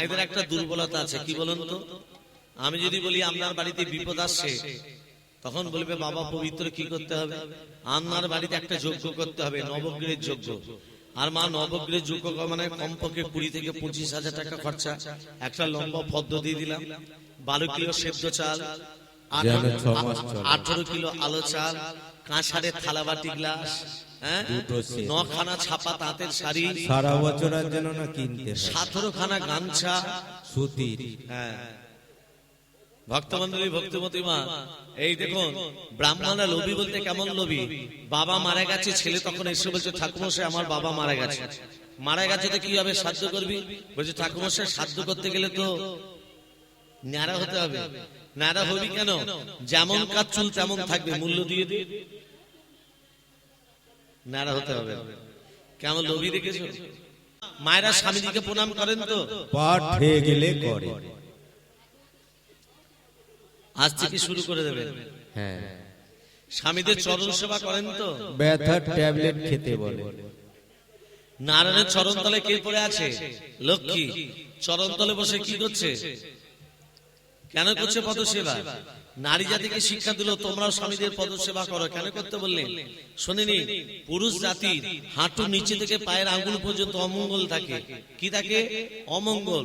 মায়েদের একটা দুর্বলতা আছে, কি বলুন তো? আমি যদি বলি আপনার বাড়িতে বিপদ আসছে, তখন বলবে বাবা পবিত্র কি করতে হবে? আপনার বাড়িতে একটা যজ্ঞ করতে হবে, নবগ্রহের যজ্ঞ। আর মা, নবগ্রহের যজ্ঞ মানে কমপক্ষে 20 থেকে 25,000 টাকা খরচা। একটা লম্বা পদ্ম দিয়ে দিলাম, 12 কিলো সেদ্ধ চাল, 18 কিলো আলো চাল, কাঁসারের থালা বাটি গ্লাস, 9খানা ছাপা তাঁতের শাড়ি, সারা বছরের জন্য না কিনতে 17খানা গামছা সুতির। হ্যাঁ ভক্তমন্ডলী, ভক্তিমতী মা, এই দেখুন ব্রাহ্মণরা লোভী বলতে কেমন লোভী। বাবা মারা গেছে, ছেলে তখন এসে বলছে ঠাকুমশাই আমার বাবা মারা গেছে। মারা গেছে তো কি হবে, শ্রাদ্ধ করবি? বলছে ঠাকুমশাই শ্রাদ্ধ করতে গেলে তো ন্যাড়া হতে হবে। ন্যাড়া হবি কেন? যেমন কাজ চুল তেমন থাকবে, মূল্য দিয়ে দিয়ে ন্যাড়া হতে হবে। কেমন লোভী দেখেছো? মায়েরা স্বামীজিকে প্রণাম করেন তো? পাঠ হয়ে গেলে করে। আজ থেকে শুরু করে দেবেন। হ্যাঁ, স্বামীদের চরণ সেবা করেন তো? ব্যথার ট্যাবলেট খেতে বলে। নারায়ণের চরণ তলে কে পড়ে আছে? লক্ষ্মী। চরণ তলে বসে কি করছে? কেন করছে পদসেবা? নারী জাতিকে শিক্ষা দিল তোমরাও স্বামীদের পদসেবা করো। কেন করতে বললেন শুনিনি? পুরুষ জাতির হাঁটু নিচে থেকে পায়ের আঙ্গুল পর্যন্ত অমঙ্গল থাকে। কি থাকে? অমঙ্গল।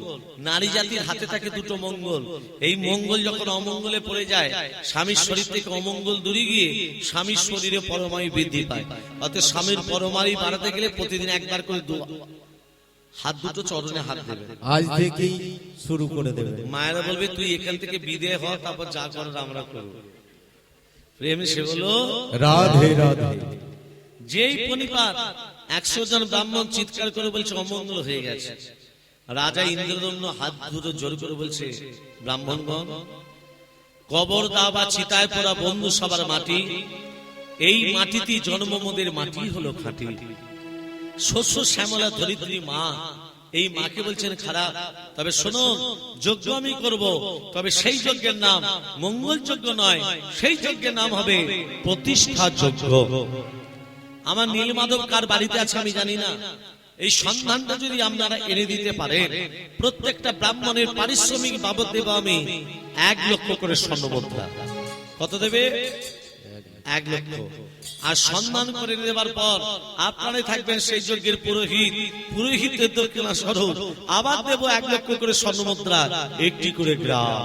নারী জাতির হাতে থাকে দুটো মঙ্গল। এই মঙ্গল যখন অমঙ্গলে পড়ে যায়, স্বামীর শরীর থেকে অমঙ্গল দূরে গিয়ে স্বামীর শরীরে পরমায়ু বৃদ্ধি পায়। অর্থাৎ স্বামীর পরমায়ু বাড়াতে গেলে প্রতিদিন একবার করে হাত দুটো চরণে হাত দেবে। আজ থেকেই শুরু করে দেবে। মায়েরা বলবে তুই এখান থেকে বিদেয় হ, তারপর যা করার আমরা করব। প্রেম সে হলো রাধে রাধে। যেই পরিবার 100 জন ব্রাহ্মণ চিৎকার করে বলছে অমঙ্গল হয়ে গেছে, রাজা ইন্দ্রদম্ন হাত দুটো জোর করে বলছে ব্রাহ্মণগণ, কবর দাও বা চিতায় পড়া বন্ধু সবার মাটি, এই মাটিতে জন্ম মোদের মাটি হলো খাঁটি। শস্য শ্যামলা ধরিত্রী মা, এই মাকে বলছেন খারাপ। তবে শুনুন, যজ্ঞ আমি করব, তবে সেই যজ্ঞের নাম মঙ্গল যজ্ঞ নয়, সেই যজ্ঞের নাম হবে প্রতিষ্ঠা যজ্ঞ। আমার নীলমাধব কার বাড়িতে আছে আমি জানি না, এই সন্ধানটা যদি আপনারা এনে দিতে পারেন, প্রত্যেকটা ব্রাহ্মণের পারিশ্রমিক বাবদ দেব আমি 1 লক্ষ করে স্বর্ণমুদ্রা। কত দেবে? 1 লক্ষ। আর সম্মান করে দেবার পর আপনারাই থাকবেন সেই যজ্ঞের পুরোহিত। পুরোহিতের দক্ষিণা স্বরূপ আবার দেব 1 লক্ষ করে স্বর্ণমুদ্রা, 1টি করে গ্রাম।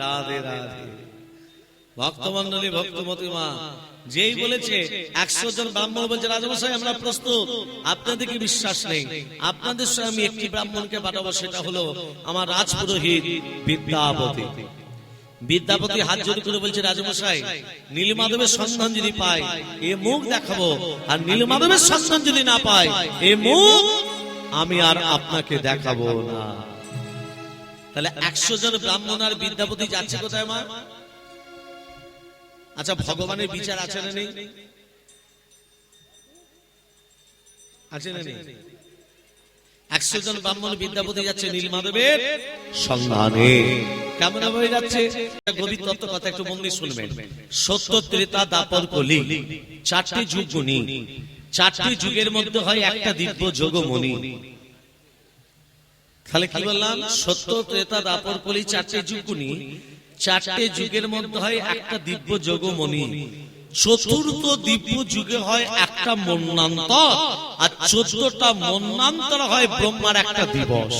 রাধে রাধে। ভক্তমন্ডলী, ভক্তমতী মা, যেই বলেছে 100 জন ব্রাহ্মণ বলছে রাজামশাই আমরা প্রস্তুত, আপনাদের কি বিশ্বাস নেই? আপনাদের সঙ্গে আমি একটি ব্রাহ্মণকে পাঠাবো, সেটা হলো আমার রাজপুরোহিত বিদ্যাপতি। বিদ্যাপতি হাত জোড় করে বলছে রাজামশাই, নীলমাধবের সন্ধান যদি পাই এ মুখ দেখাবো, আর নীলমাধবের সন্ধান যদি না পাই এ মুখ আমি আর আপনাকে দেখাবো না। তাহলে 100 জন ব্রাহ্মণ আর বিদ্যাপতি যাচ্ছে কোথায় মা? আচ্ছা, ভগবানের বিচার আছে না নেই? আছে না নেই? 100 জন ব্রাহ্মণ বিদ্যাপতি যাচ্ছে নীলমাধবের সন্ধানে। কেমন হয়ে যাচ্ছে? গভীর তত্ত্ব কথা একটু মন দিয়ে শুনবেন। সত্য, ত্রেতা, দ্বাপর, কলি, 4টি যুগ গুণী। 4টি যুগের মধ্যে হয় একটা দিব্য যোগমণি। তাহলে কি বললাম? সত্য, ত্রেতা, দ্বাপর, কলি 4টি যুগ গুণী। 4টে যুগের মধ্যে হয় একটা দিব্য যোগমণি। চতুর্থ দিব্য যুগে হয় একটা মন্বন্তর, আর 14টা মন্বন্তর হয় ব্রহ্মার একটা দিবস।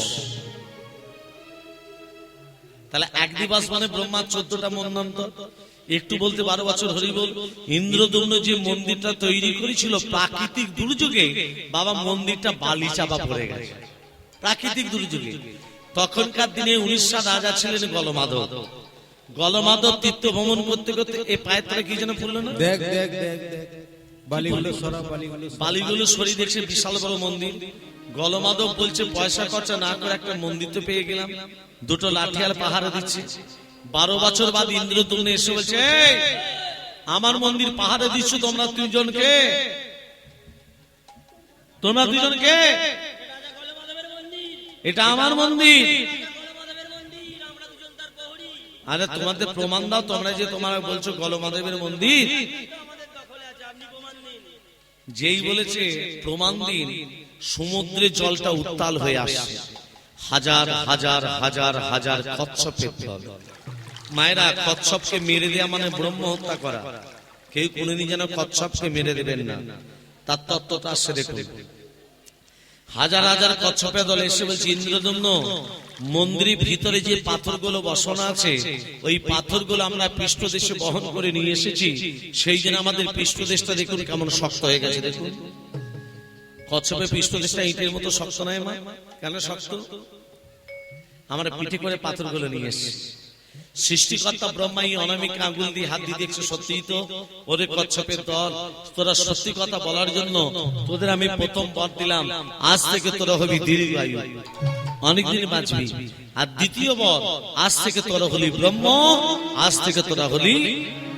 তাহলে 1 দিবস মানে ব্রহ্মার 14টা মন্বন্তর। একটু বলতে 12 বছর হরি বল। ইন্দ্রদম্ন যে মন্দিরটা তৈরি করেছিল প্রাকৃতিক দুর্যোগে, বাবা মন্দিরটা বালি চাপা পড়ে গেছে প্রাকৃতিক দুর্যোগে। তখনকার দিনে 19টা রাজা ছিলেন গলমাধব। গলমাধব তীর্থ ভ্রমণ করতে করতে এই পায়ের তলে কি যেন পড়লো না? দেখ দেখ দেখ দেখ, বালিগুলো সরিয়ে দেখছে বিশাল বড় মন্দির। গলমাধব বলছে পয়সা খরচা না করে একটা মন্দির তো পেয়ে গেলাম, 2টো লাঠি আর পাহারা দিচ্ছে। 12 বছর বাদ ইন্দ্রদম্ন এসে বলছে আমার মন্দির পাহারা দিচ্ছ তোমরা 3 জনকে? তোমরা 2 জনকে? এটা আমার মন্দির। আরে তোমাদের প্রমাণ দাও, তোমরা যে তোমরা বলছো গলমাধবের মন্দির। যেই বলেছে প্রমাণ দিন, সমুদ্রের জলটা উত্তাল হয়ে আসছে, হাজার হাজার হাজার হাজার কচ্ছপের দল। মায়েরা, কচ্ছপকে মেরে দেওয়া মানে ব্রহ্ম হত্যা করা। কেউ কোনদিন যেন কচ্ছপকে মেরে দেবেন না, তার তত্ত্বটা আসছে দেখুন। হাজার হাজার কচ্ছপের দল এসে বলছে, ইন্দ্রদম্ন, মন্দিরের ভিতরে যে পাথরগুলো বসানো আছে, ওই পাথরগুলো আমরা পৃষ্ঠদেশে বহন করে নিয়ে এসেছি, সেই জন্য আমাদের পৃষ্ঠদেশটা দেখুন কেমন শক্ত হয়ে গেছে। দেখুন কচ্ছপের পৃষ্ঠদেশটা ইটের মতো শক্ত নয় মা? কেন শক্ত? আমরা পিঠে করে পাথরগুলো নিয়ে এসেছি। সৃষ্টিকর্তা ব্রহ্মা এই অনামিক আঙ্গুল দিয়ে হাত দিয়ে দেখছে, সত্যিই তো ওরে কচ্ছপের দল, তোরা সত্যি কথা বলার জন্য তোদের আমি প্রথম বর দিলাম, আজ থেকে তোরা হবি দীর্ঘায়ু, অনেকদিন বাঁচবি। আর দ্বিতীয় বর, আজ থেকে তোরা হলি ব্রহ্ম, আজ থেকে তোরা হলি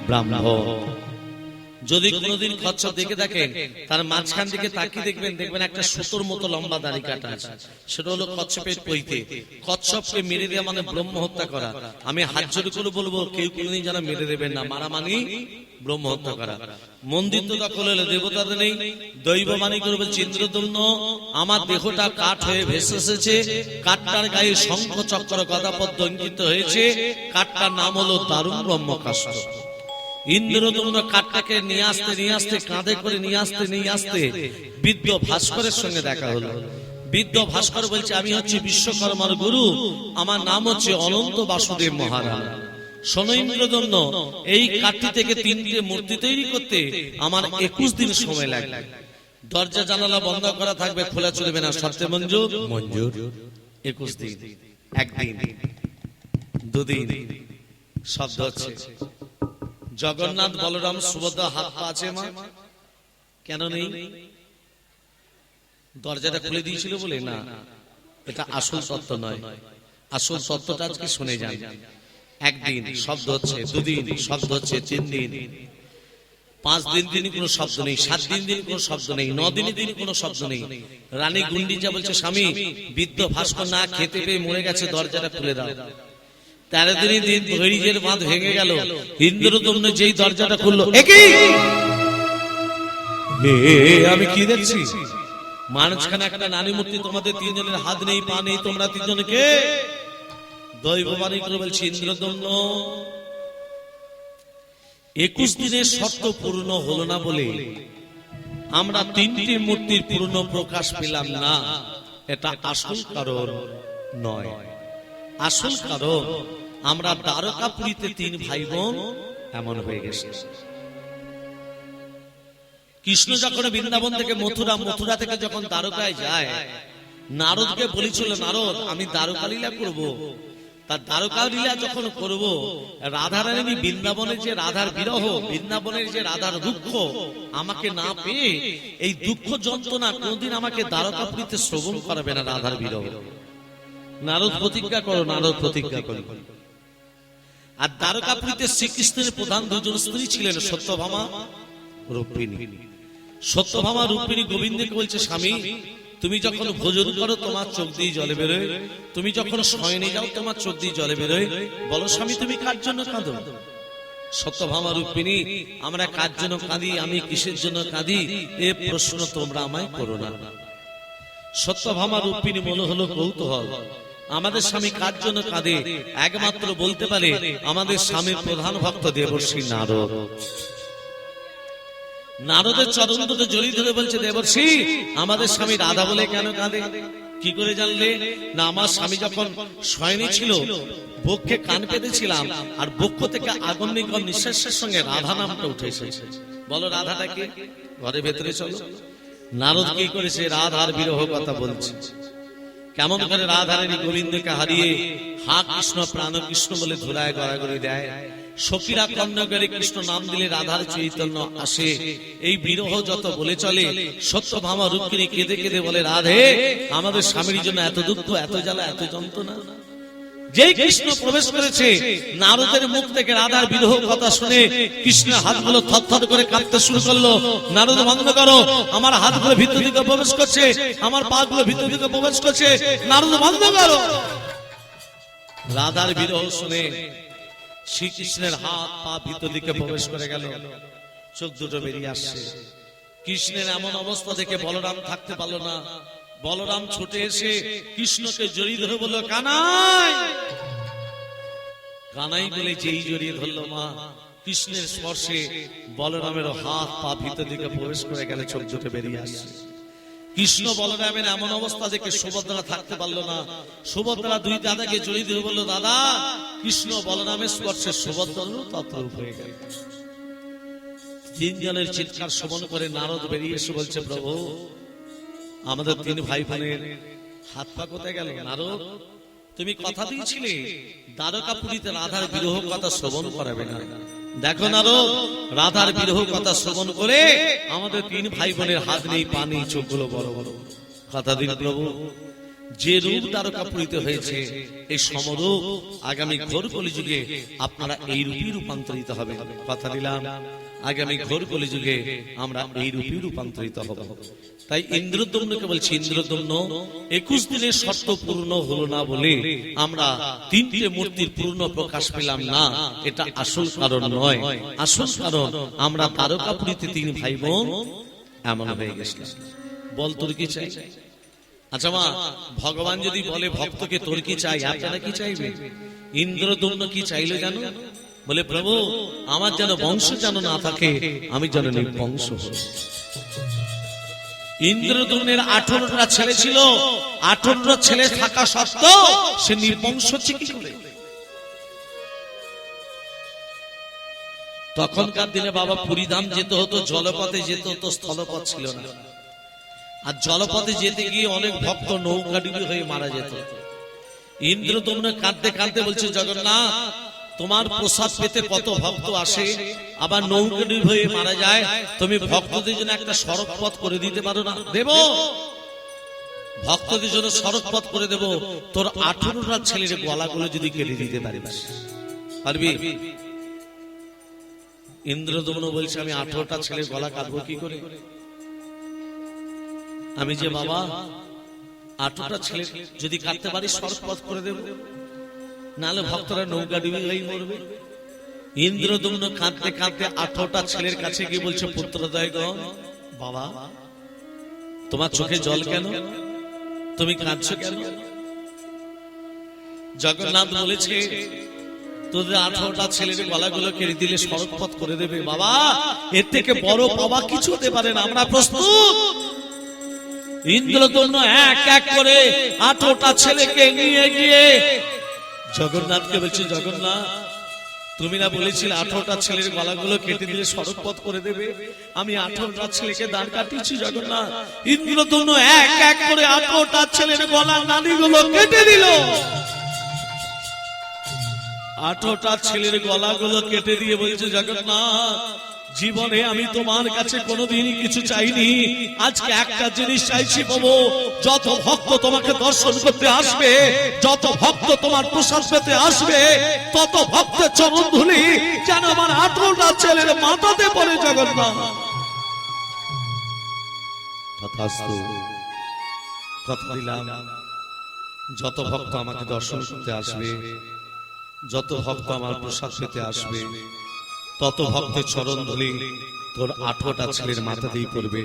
ব্রাহ্মণ। যদি কোনোদিন কচ্ছপ দেখে থাকেন, তার মাঝখান দিকে তাকিয়ে দেখবেন, দেখবেন একটা সুতোর মতো লম্বা দাড়ি কাটা আছে, সেটা হলো কচ্ছপের পৈতে। কচ্ছপকে মেরে দেওয়া মানে ব্রহ্ম হত্যা করা। আমি হাত জোড় করে বলবো, কেউ কোনোদিন যেন মেরে দেবেন না, মারা মানি ব্রহ্ম হত্যা করা। মন্দির তো দখল হলে দেবতাতে নেই, দৈব বাণী করে বলছে, ইন্দ্রদম্ন, আমার দেহটা কাঠ হয়ে ভেসে এসেছে, কাঠটার গায়ে শঙ্খ চক্র গদাপদ্ম অঙ্কিত হয়েছে, কাঠটার নাম হলো দারুণ ব্রহ্মকাষ্ঠ। ইন্দ্রদম্ন কাঠটাকে নিয়ে আসতে কাঁধে করে নিয়ে আসতে বিদ্য ভাস্করের সঙ্গে দেখা হলো। বিদ্য ভাস্কর বলছে, আমি হচ্ছে বিশ্বকর্মার গুরু, আমার নাম হচ্ছে অনন্ত বাসুদেব মহারাজ। শোনো ইন্দ্রদম্ন, এই কাঠটি থেকে 3টে মূর্তি তৈরি করতে আমার 21 দিন সময় লাগবে। দরজা জানালা বন্ধ করা থাকবে, খোলা চলবে না, শর্তে মঞ্জুর? মঞ্জুর। 21 দিন, একদিন, দুদিন, শব্দ হচ্ছে। জগন্নাথ, বলরাম, সুভদ্রা হাত পা আছে মা? কেন নেই? দরজাটা খুলে দিয়েছিল বলে না, এটা আসল তত্ত্ব নয়। আসল তত্ত্বটা আজকে শুনে যান। একদিন শব্দ হচ্ছে, দুদিন শব্দ হচ্ছে, 3 দিন, 5 দিন কোনো শব্দ নেই, 7 দিন কোনো শব্দ নেই, 9 দিন কোনো শব্দ নেই। রানী গুন্ডিচা বলছে, স্বামী, বিদ্য ভাস্কর না খেতে পেয়ে মরে গেছে, দরজাটা খুলে দাও। 13 দিন ধৈর্যের বাঁধ ভেঙে গেল। ইন্দ্রদম্ন যেই দরজাটা খুললো, আমি কি দেখছি? মাঝখানে একটা নারী মূর্তি, তোমাদের 3 জনের হাত নেই, পা নেই, তোমরা 3 জনকে? দৈববাণী করে বলছি, ইন্দ্রদম্ন, 21 দিনের শর্ত পূর্ণ হলো না বলে আমরা 3টি মূর্তির পূর্ণ প্রকাশ পেলাম না। এটা আসল কারণ নয়। আসল কারণ আমরা দ্বারকাপুরীতে 3 ভাই বোন এমন হয়ে গেছে। কৃষ্ণ যখন বৃন্দাবন থেকে মথুরা থেকে যখন দ্বারকায় যায়, নারদকে বলেছিল, নারদ, আমি দ্বারকা লীলা করব। তার দ্বারকা লীলা যখন করব, রাধারানী বৃন্দাবনের যে রাধার বিরহ, বৃন্দাবনের যে রাধার দুঃখ আমাকে না পেয়ে, এই দুঃখ যন্ত্রণা কোনদিন আমাকে দ্বারকাপুরীতে শ্রবণ করাবে না, রাধার বিরহ। নারদ প্রতিজ্ঞা করো, নারদ প্রতিজ্ঞা করো। আর দ্বারকাপুরীতে শ্রীকৃষ্ণের প্রধান 2 জন স্ত্রী ছিলেন, সত্যভামা, রুক্মিণী। সত্যভামা রুক্মিণী গোবিন্দকে বলছে, স্বামী, তুমি যখন ভোজন করো তোমার চোখ দিয়ে জলে বেরোয়, তুমি যখন শয়নে যাও তোমার চোখ দিয়ে জলে বেরোয়, বলো স্বামী তুমি কার জন্য কাঁদো? সত্যভামা রুক্মিণী, আমরা কার জন্য কাঁদি, আমি কিসের জন্য কাঁদি, এ প্রশ্ন তোমরা আমায় করো না। সত্যভামা রুক্মিণী মনে হলো কৌতূহল, আমাদের স্বামী কার জন্য কাঁদে? একমাত্র বলতে পারে আমাদের স্বামীর প্রধান ভক্ত দেবর্ষি নারদ। নারদের চরণ দুটো জড়িয়ে ধরে বলছে, দেবর্ষি, আমাদের স্বামী রাধা বলে কেন কাঁদে? কি করে জানলে? না, আমার স্বামী যখন শয়নে ছিল, বক্ষে কান পেতেছিলাম, আর বক্ষ থেকে আগুন নিগম নিঃশ্বাসের সঙ্গে রাধা নামটা উঠে এসেছে। বলো রাধাটাকে, ঘরে ভেতরে চলো। নারদ কি করেছে? রাধার বিরহ কথা বলছে, কেমন করে রাধারানী গোবিন্দকে হারিয়ে হা কৃষ্ণ প্রাণ কৃষ্ণ বলে ধুলায় গড়াগড়ি দেয়। সখীরা কর্ণগরে কৃষ্ণ নাম দিলে রাধার চৈতন্য আসে। এই বিরহ যত বলে চলে, সত্যভামা রুক্মিণী কেঁদে কেঁদে বলে, রাধে, আমাদের স্বামীর জন্য এত দুঃখ, এত জ্বালা, এত যন্ত্রণা। যেই কৃষ্ণ প্রবেশ করেছে, নারদের মুখ থেকে রাধার বিরহ কথা শুনে কৃষ্ণের হাতগুলো থরথর করে কাঁপতে শুরু করলো। নারদ, বন্ধ করো, আমার হাতগুলো ভিতর দিকে প্রবেশ করছে, আমার পা গুলো ভিতর দিকে প্রবেশ করছে, নারদ বন্ধ করো। রাধার বিরহ শুনে শ্রীকৃষ্ণের হাত পা ভিতর দিকে প্রবেশ করে গেল, চোখ দুটো বেরিয়ে আসছে। কৃষ্ণের এমন অবস্থা দেখে বলরাম থাকতে পারলো না, বলরাম ছুটে এসে কৃষ্ণকে জড়িয়ে ধরে বলল, কানাই। কানাই বলে যেই জড়িয়ে ধরলো মা, কৃষ্ণের স্পর্শে বলরামের হাত পা ভিতর দিকে প্রবেশ করে গেলে চোখ দুটো বেরিয়ে আসছে। কৃষ্ণ বলরামের এমন অবস্থা দেখে সুভদ্রা থাকতে পারলো না। সুভদ্রা দুই দাদাকে জড়িয়ে ধরে বলল, দাদা, কৃষ্ণ বলরামের স্পর্শে সুভদ্রারও তদ্রূপ হয়ে গেল। তিনজনের চিৎকার শ্রবণ করে নারদ বেরিয়ে এসে বলছে, প্রভু, আমাদের তিন ভাই বোনের হাত পা কোথায় গেল? নারদ, তুমি কথা দিয়েছিলে দ্বারকাপুরীতে রাধার বিরহ কথা শ্রবণ করাবে না। দেখো নারদ, রাধার বিরহ কথা শ্রবণ করে আমাদের তিন ভাই বোনের হাত নেই, পা নেই, চোখগুলো বড় বড়। কথা দিন প্রভু, যে রূপ দ্বারকাপুরীতে হয়েছে এই সমরূপ আগামী ঘোর কলিযুগে আপনারা এই রূপই রূপান্তরিত হবে। কথা দিলাম, আগামী ঘোর কলিযুগে আমরা এই রূপই রূপান্তরিত হব। তাই ইন্দ্রদম্নকে বলছি, ইন্দ্রদম্ন 21 দিনের শর্ত পূর্ণ হলো না বলে আমরা তিনটে মূর্তির পূর্ণ প্রকাশ পেলাম না, এটা আসল কারণ নয়। আসল কারণ আমরা দ্বারকাপুরীতে তিন ভাই বোন এমন হয়ে গেছিলাম। বল, তোর কি চাই? আচ্ছা মা, ভগবান যদি বলে ভক্তকে তোর কি চাই, আপনারা কি চাইবে? ইন্দ্রদম্ন কি চাইলো জানো? বলে, প্রভু, আমার যেন বংশ যেন না থাকে, আমি যেন নির্বংশ হই। ইন্দ্রদম্নের 18টা ছেলে ছিল, 18টা ছেলে থাকা সত্ত্বেও সে নির্বংশ কি করে? তখনকার দিনে বাবা পুরীধাম যেতে হতো, জলপথে যেতে হতো, স্থলপথ ছিল না। আর জলপথে যেতে গিয়ে অনেক ভক্ত নৌকা ডুবি হয়ে মারা যেত। ইন্দ্রদম্ন কাঁদতে কাঁদতে বলছে, জগন্নাথ, তোমার প্রসাদ পেতে কত ভক্ত আসে, আবার নৌকা ডুবি হয়ে মারা যায়, তুমি ভক্তদের জন্য একটা সড়ক পথ করে দিতে পারো না? দেব, ভক্তদের জন্য সড়ক পথ করে দেব, তোর 18টা ছেলের গলাগুলো যদি কেটে দিতে পারিস, পারবি? ইন্দ্রদম্ন বলছে, আমি 18টা ছেলের গলা কাটবো কি করে? আমি যে বাবা 18টা ছেলে যদি কাটতে পারি সড়ক পথ করে দেব, নাহলে ভক্তরা নৌকা ডুবে গেলেই মরবে। ইন্দ্রদম্ন কাঁদতে কাঁদতে 18টা ছেলের কাছে গিয়ে বলছে, পুত্রদয়গণ, বাবা, তোমার চোখে জল কেন? তুমি কাঁদছো কেন? জগন্নাথ বলেছে, তোদের 18টা ছেলের গলাগুলো কেটে দিলে সড়ক পথ করে দেবে। বাবা, এর থেকে বড় পাওয়া কিছু হতে পারে না, আমরা প্রস্তুত। ইন্দ্রদম্ন এক এক করে 18টা ছেলেকে নিয়ে গিয়ে জগন্নাথকে বলছে, জগন্নাথ, তুমি না বলেছিলে 18টা ছেলের গলাগুলো কেটে দিলে সড়ক পথ করে দেবে? আমি 18টা ছেলেকে দাঁড় কাটিয়েছি জগন্নাথ। ইন্দ্রদম্ন এক এক করে 18টা ছেলের গলা নাড়িগুলো কেটে দিল। 18টা ছেলের গলাগুলো কেটে দিয়ে বলছে, জগন্নাথ, জীবনে আমি তোমার কাছে কোনোদিনই কিছু চাইনি, আজকে একটা জিনিস চাইছি প্রভু, যত ভক্ত তোমাকে দর্শন করতে আসবে, যত ভক্ত তোমার প্রসাদ পেতে আসবে, তত ভক্তের চরণ ধুলি যেন আমার 18টা ছেলের মাথাতে পড়ে। জগন্নাথ, তথাস্তু। কথা দিলাম, যত ভক্ত আমাকে দর্শন করতে আসবে, যত ভক্ত আমার প্রসাদ পেতে আসবে, তত ভক্তের চরণ ধুলি তোর 18টা ছেলের মাথাতেই পড়বে।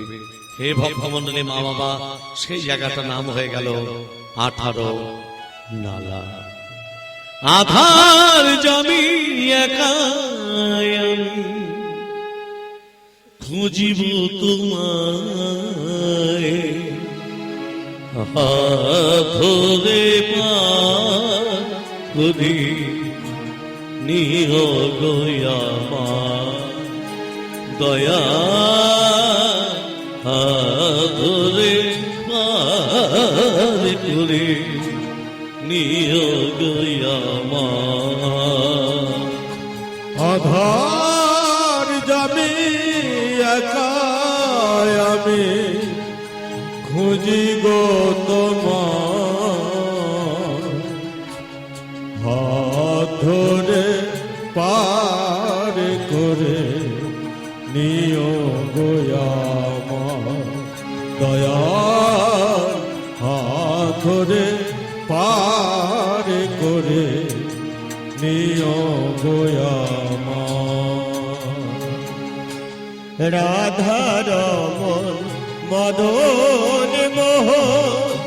হে ভক্তমন্ডলী, মা বাবা, সেই জায়গাটার নাম হয়ে গেল 18 নালা। আধার জমি একাই খুঁজিব তোমায়, ধরে পারি নিও গয়া দয়া, ধরে পার করে নিও গয়া। আধার জমি একাই আমি খুঁজি গো তোমার, হাত ধরে পার করে নিও গোয়ামা দয়াল, হাত ধরে পার করে নিও গোয়ামা। রাধার মন মদন মোহন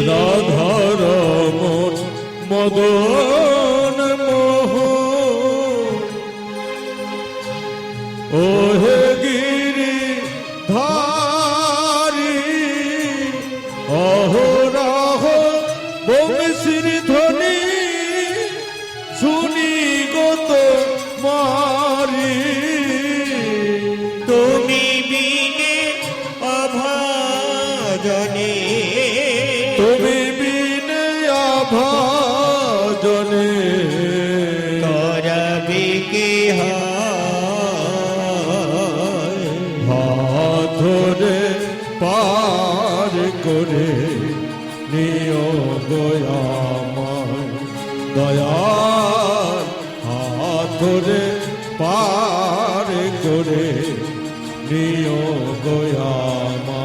রাধার মন মদন মোহন ওহে গিরি ধারি অহরহ বংশীর ধ্বনি শুনি গত মারি তুমি বিনে অভাজনে তুমি বিনে আভাজনে করবে কে হাত ধরে পার করে নিও গোয়ামায় দয়াল হাত ধরে পার করে নিও গোয়ামায়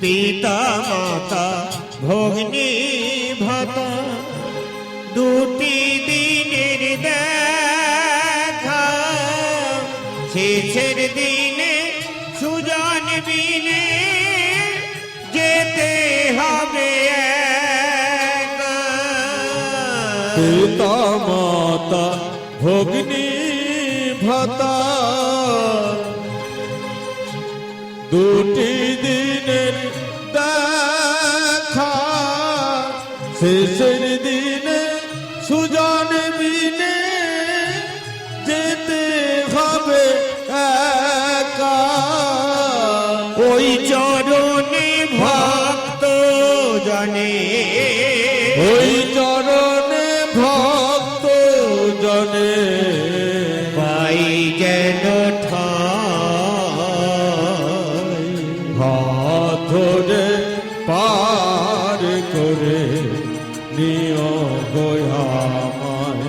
পিতা মাতা ভগ্নী ভাতা দুটি দিনের দেখা শেষের দিনে সুজন বিনে যেতে হবে একা। পিতা মাতা ভগ্নী ভাতা দুটি দিনের দেখা শেষের দিনে সুজন বিনে যেতে হবে একা ওই চরণে ভক্ত জানে ওই চরণে ভক্ত জনে পাই যেন ঠাই হাত ধরে পার করে নিও গোয়ামায়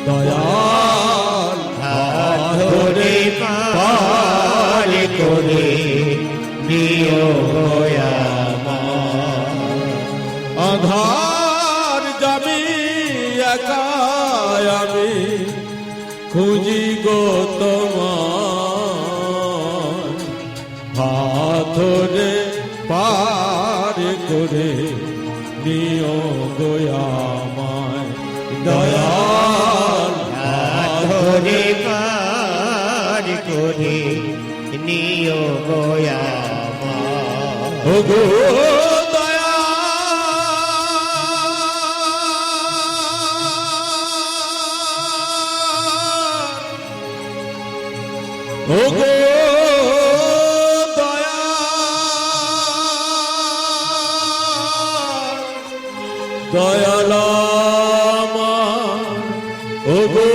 দয়াল হাত ধরে পার করে নিও আধার যাবি একা আমি খুঁজি গো তোমার হাত ধরে পার করে নিও গোয়ামায় দয়াল হাত ধরে পার করে নিও গোয়ামা ও গো ও গো দয়া দয়ালামা ও গো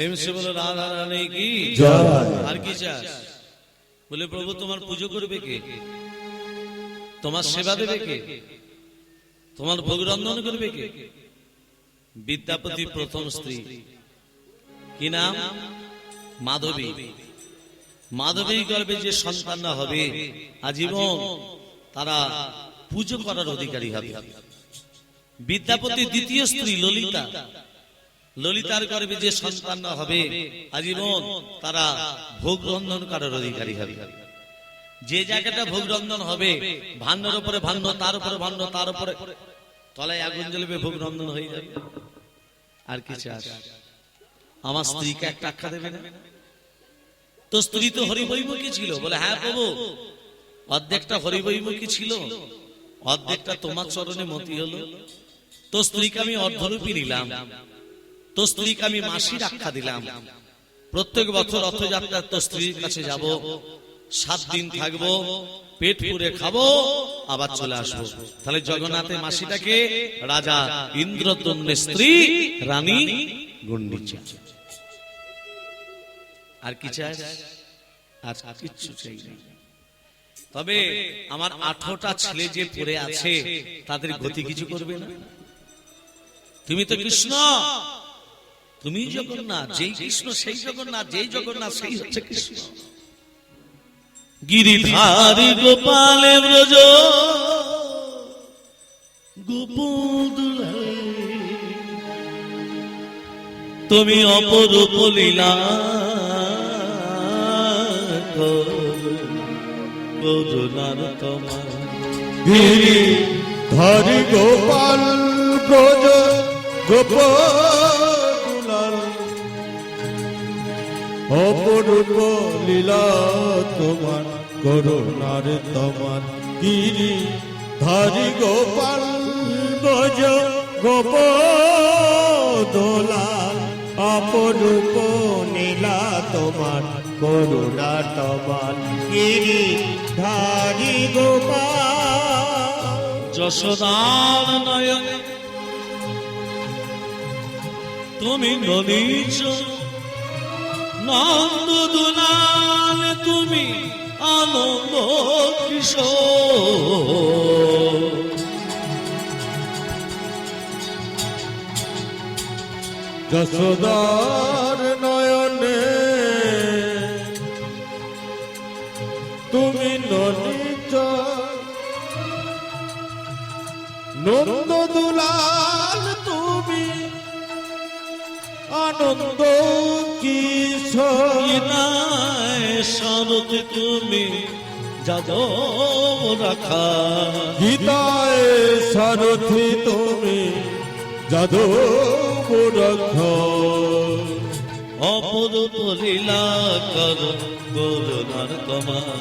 এমসে বলে রাধা রানী কি জয়। আর কি চাস? বলে প্রভু তোমার পুজো করবে কে, তোমার সেবা দেবে কে, তোমার ভোগ রন্ধন করবে কে? বিদ্যাপতি প্রথম স্ত্রী কি নাম? মাধবী। মাধবী গর্ভে যে সন্তানরা হবে আজীবন তারা পুজো করার অধিকারী হবে। বিদ্যাপতি দ্বিতীয় স্ত্রী ললিতা, ললিতার গর্ভে যে সন্তানরা হবে আজীবন তারা ভোগ রন্ধন করার অধিকারী হবে। যে জায়গাটা ভোগ রন্ধন হবে, ভান্ডার উপরে ভান্ড, তার উপরে ভান্ড, তার উপরে তলায় আগুন জ্বলবে, ভোগ রন্ধন হয়ে যাবে। আর কি চাস? আমার স্ত্রীকে একটা আখ্যা দেবে না? তো স্ত্রী তো হরিবৈমুখী ছিল। বলে হ্যাঁ প্রভু, অর্ধেকটা হরিবৈমুখী ছিল, অর্ধেকটা তোমার চরণে মতি হলো। তো স্ত্রীকে আমি অর্ধরূপী নিলাম, তো স্ত্রীকে আমি মাসির আখ্যা দিলাম। প্রত্যেক বছর রথযাত্রা তো স্ত্রীর কাছে যাব, 7 দিন থাকবো, পেট পুরে খাবো, আবার চলে আসবো। তাহলে জগন্নাথের মাসিটাকে রাজা ইন্দ্রদ্যম্নের স্ত্রী রানী গুন্ডিচা। আর কি চাস? আর কিচ্ছু চাই না। তবে আমার 18টা ছেলে যে পড়ে আছে তাদের গতি কিছু করবে না। তুমি তো কৃষ্ণ, তুমি জগন্নাথ, যেই কৃষ্ণ সেই জগন্নাথ, যেই জগন্নাথ সেই হচ্ছে কৃষ্ণ। গিরিধারী গোপালে ব্রজ গোপদ তুমি অপরূপ লীলা করুণার তোমার গিরি ধরি গোপাল ব্রজ গোপাল অপরূপ লীলা তোমার করুণার তোমার গিরি ধরি গোপাল ব্রজ গোপদোলাল অপরূপ নীলা তোমার করুণা তোমার গিরি ধারি গোপাল যশোদার নয়নে তুমি নদীচ নন্দ দুলাল তুমি আনন্দ কিশোর যশোদার নয়নে তুমি নলিত নন্দ দুলাল তুমি আনন্দ কিশোর ইনায় শরৎ তুমি যাদব রাখা গীতায় সারথি তুমি যাদব রাখ অপরূপ লীলা কর করুণার তোমার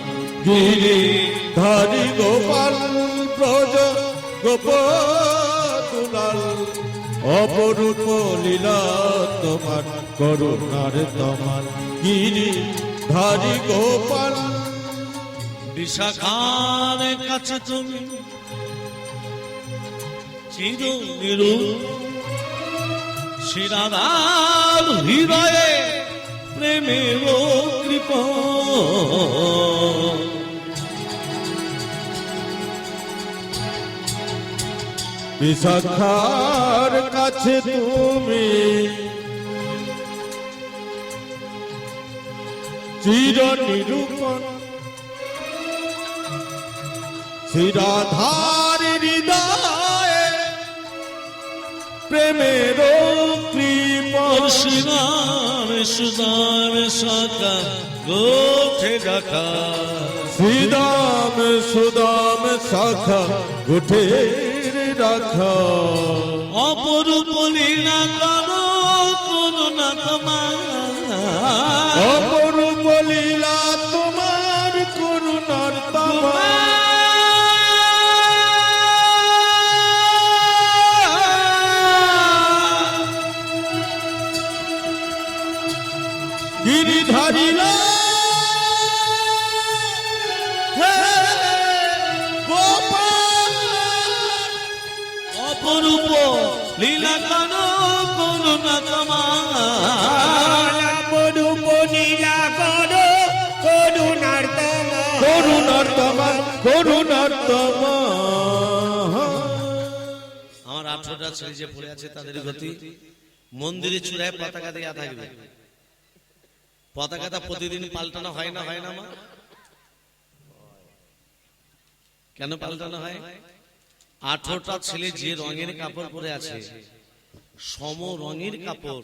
গিরি ধারি গোপাল ব্রজ গোপাল অপরূপ লীলা তোমার করুণার তোমার গিরি ধারি গোপাল বিশাখার কাছে তুমি চির নিরু শিরাদার হৃদয়ে প্রেমের কৃপ বিশাখার কাছে তুমি চির নিরূপণ শিরাধার হৃদয়ে প্রেমের কৃপণ শ্রীরাম সুদাম শাখা গোঠে ডাকা শ্রীরাম সুদাম শাখা গুঠে রাখা অপরূপ লীলা করো করুণা তোমার অপরূপ লীলা তোমার করুণার তোমার গিরিধারিলা হে গোপাল অপরূপ লীলা করো করুণা তোমার অপরূপ নীলা করো করুণার তোমার করুণার তোমার করুণার তোমার আমার 18টা ছেলে যে পড়ে আছে তাদের গতি মন্দিরের চূড়ায় পতাকা দেয়া থাকবে পতাকাটা প্রতিদিন পাল্টানো হয় না মা কেন পাল্টানো হয় 18টা ছেলে যে রঙের কাপড় পরে আছে সম রঙের কাপড়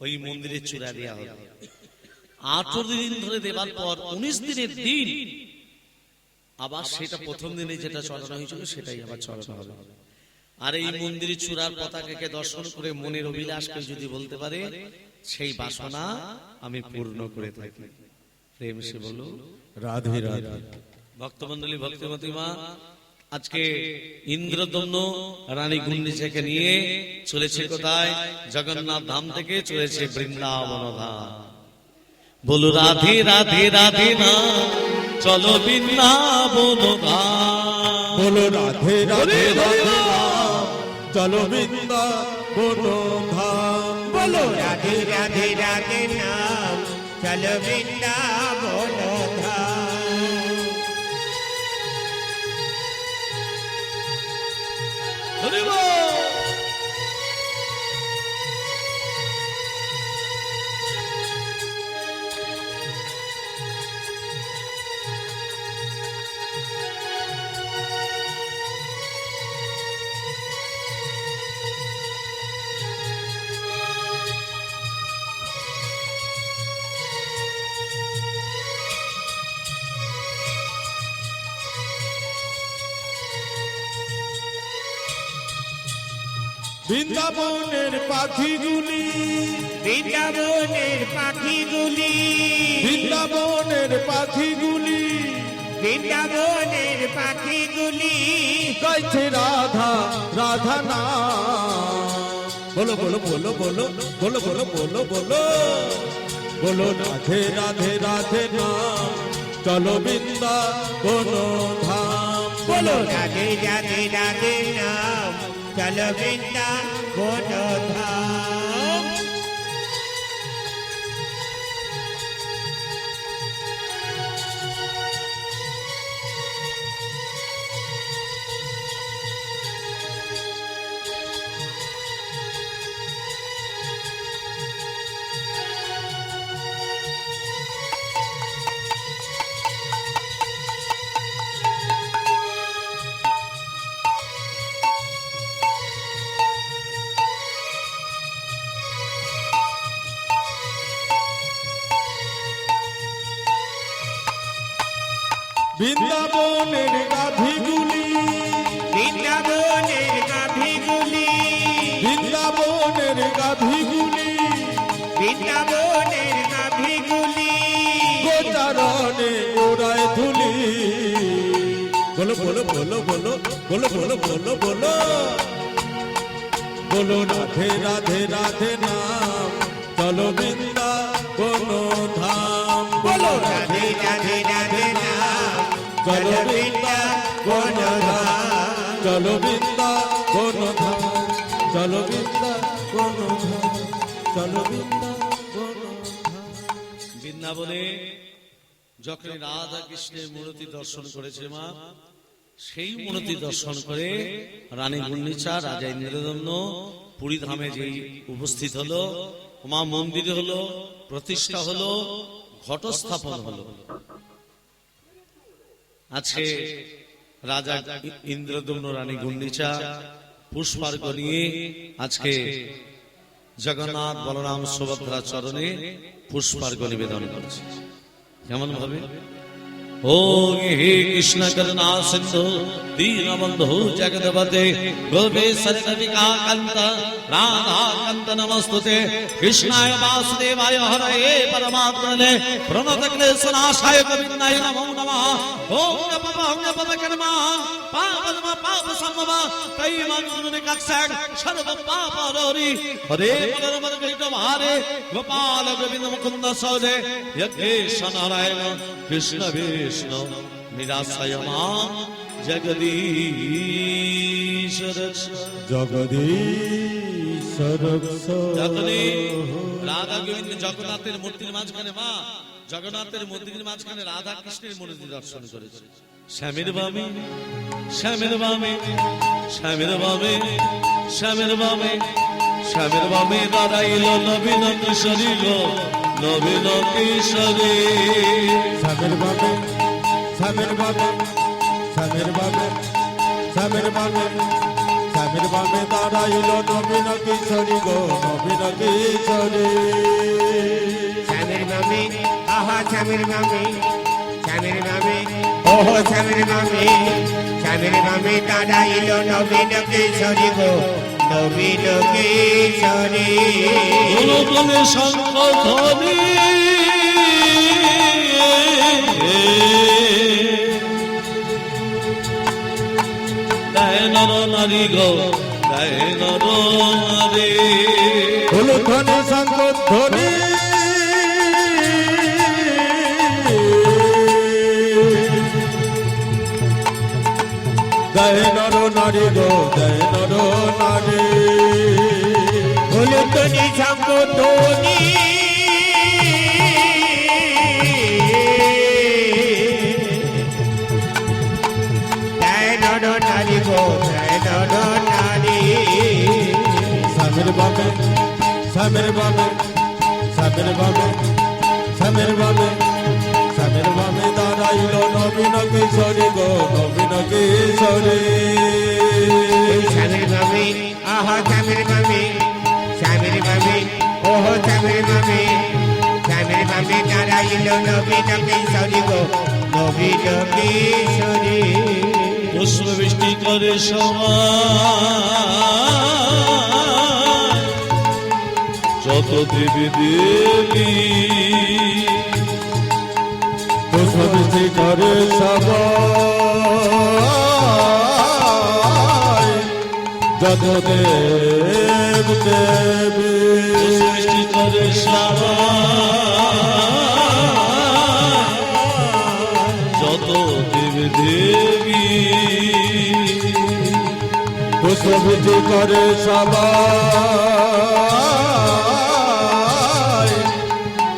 ওই মন্দিরের চূড়া দেয়া হবে 18 দিন ধরে দেবার পর 19 দিনের দিন আবার সেটা প্রথম দিনে যেটা চড়ানো হয়েছিল সেটাই আবার চড়ানো হবে আর এই মন্দিরের চূড়ার পতাকাকে দর্শন করে মনের অভিলাষকে যদি বলতে পারে সেই বাসনা আমি পূর্ণ করে থাকি প্রেম সে বলো রাধে রাধে ভক্তমন্ডলী ভক্তিমতী মা আজকে ইন্দ্রদম্ন রানী গুন্ডিচাকে নিয়ে চলেছে কোথায় জগন্নাথ ধাম থেকে চলেছে বৃন্দাবন ধাম বলো রাধে রাধে রাধে না চলো বৃন্দাবন ধাম বলো রাধে রাধে রাধে রাম চলো বৃন্দাবন ধাম বলো রাধে রাধে রাধে নাম চলো বৃন্দাবন ধাম হরি বল। বৃন্দাবনের পাখিগুলি, বৃন্দাবনের পাখিগুলি, বৃন্দাবনের পাখিগুলি বৃন্দাবনের পাখিগুলি গাইছে রাধা রাধা নাম। বলো বলো বলো বলো বলো বলো বলো বলো বলো রাধে রাধে রাধে নাম, চলো বৃন্দাবন ধাম। বলো রাধে রাধে রাধে নাম, চলো বৃন্দাবন ধাম। বৃন্দাবনের গাভীগুলি, বৃন্দাবনের গাভীগুলি, বৃন্দাবনের গাভীগুলি বৃন্দাবনের গাভীগুলি গোচারণে ওড়ায় ধুলি। বলো বলো বলো বলো বলো বলো বলো বলো বলো রাধে রাধে রাধে নাম, চলো বৃন্দাবন ধাম। বলো রাধে রাধে রাধে নাম, চলো চলো বৃন্দাবন বৃন্দাবন ধাম, ধাম। চলো বৃন্দাবন ধাম, চলো বৃন্দাবন ধাম, চলো বৃন্দাবন ধাম। বৃন্দাবনে যখন রাধা কৃষ্ণের মূর্তি দর্শন করেছে মা, সেই মূর্তি দর্শন করে রানী গুন্ডিচা রাজা ইন্দ্রদম্ন পুরী ধামে যেই উপস্থিত হলো, মা মন্দির হলো, প্রতিষ্ঠা হলো, ঘটস্থাপন হলো। আজকে রাজা ইন্দ্রদম্ন রানী গুন্ডিচা পুষ্পার্ঘ নিয়ে আজকে জগন্নাথ বলরাম সুভদ্রা চরণে পুষ্পার্ঘ নিবেদন করছে। কেমন ভাবে? ও হে কৃষ্ণ করুণা সিন্ধু দীনবন্ধু জগৎপতে গোপেশ্বর কবিকা কান্ত রাধা কান্ত নমস্তুতে কৃষ্ণায় বাসুদেবায় হরয়ে পরমাত্মনে প্রণত ক্লেশনাশায় গোবিন্দায় নমো নমঃ। ওম নমঃ পদকর্মা পাপনম পাপ সম্ভব কৈমং গুণে কাক্ষক সর্ব পাপ হরি হরে পরমদ কৃষ্ণ ভারে গোপাল গোবিন্দ মুকুন্দ সৌজে যজ্ঞেশ নারায়ণ কৃষ্ণ বিষ্ণু নিরাশয় মাম জগদীশ্বর। জগদীশ্বর যখনই রাধা গোবিন্দ জগন্নাথের মূর্তির মাঝখানে মা, জগন্নাথের মূর্তির মাঝখানে রাধা কৃষ্ণের মূর্তি দর্শন করেছে। শ্যামের বামে শ্যামের বামে শ্যামের বামে শ্যামের বামে শ্যামের বামে দাঁড়াইল নবীন কিশোরী গো নবীন কিশোরী। স্বামীর বামে স্বামীর বামে স্বামীর বামে স্বামীর বামে স্বামীর বামে দাঁড়াইল নবীন কিশোরী গো নবীন কিশোরী। স্বামীর মামি আহা স্বামীর মামি, স্বামীর মামি ওহো স্বামীর মামি, স্বামীর মামি দাঁড়াইল নবীন কিশোরী গো নবীন কিশোরী। অনুপমে শঙ্খ ধ্বনি গায়ে নর নারী গো গায়ে নর নারী। ধ্বনি শঙ্খ ধ্বনি গায়ে নর নারী গো গায়ে নর নারী। ধ্বনি শঙ্খ ধ্বনি জয় নর নারী গো জয় নর নারী। স্বামীর বামে স্বামীর বামে স্বামীর বামে স্বামীর বামে স্বামীর বামে দাঁড়াইল নবীন কিশোরী গো নবীন কিশোরী। স্বামীর মামি আহা স্বামীর মামি, স্বামীর মামি ওহো স্বামীর মামি, স্বামীর মামি দাঁড়াইল নবীন কিশোরী গো নবীন কিশোরী। পুষ্প বৃষ্টি করে সবাই যত দেবী দেবী পুষ্পবৃষ্টি করে সবাই যত দেব দেবী সৃষ্টি করে যত দেবী দেবী পুষ্পবৃষ্টি করে সবাই